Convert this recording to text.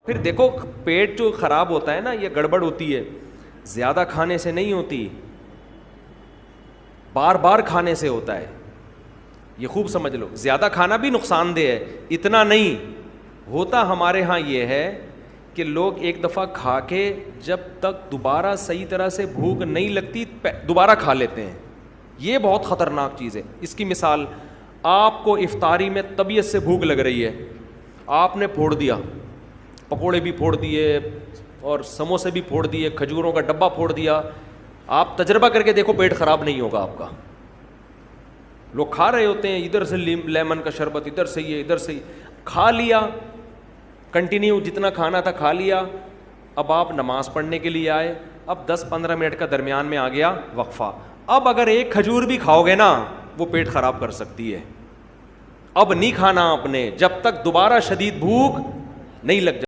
फिर देखो, पेट जो खराब होता है ना, ये गड़बड़ होती है ज़्यादा खाने से नहीं होती, बार बार खाने से होता है। ये खूब समझ लो, ज़्यादा खाना भी नुकसानदेह है, इतना नहीं होता। हमारे यहाँ ये है कि लोग एक दफ़ा खा के जब तक दोबारा सही तरह से भूख नहीं लगती दोबारा खा लेते हैं। ये बहुत ख़तरनाक चीज़ है। इसकी मिसाल, आपको इफ्तारी में तबीयत से भूख लग रही है, आपने फोड़ दिया, पकोड़े भी फोड़ दिए और समोसे भी फोड़ दिए, खजूरों का डब्बा फोड़ दिया। आप तजर्बा करके देखो, पेट ख़राब नहीं होगा आपका। लोग खा रहे होते हैं, इधर से लेमन का शरबत, इधर से ये, इधर से खा लिया, कंटिन्यू जितना खाना था खा लिया। अब आप नमाज़ पढ़ने के लिए आए, अब 10-15 मिनट का दरमियान में आ गया वक्फ़ा। अब अगर एक खजूर भी खाओगे ना, वो पेट ख़राब कर सकती है। अब नहीं खाना आपने जब तक दोबारा शदीद भूख नहीं लग जाए।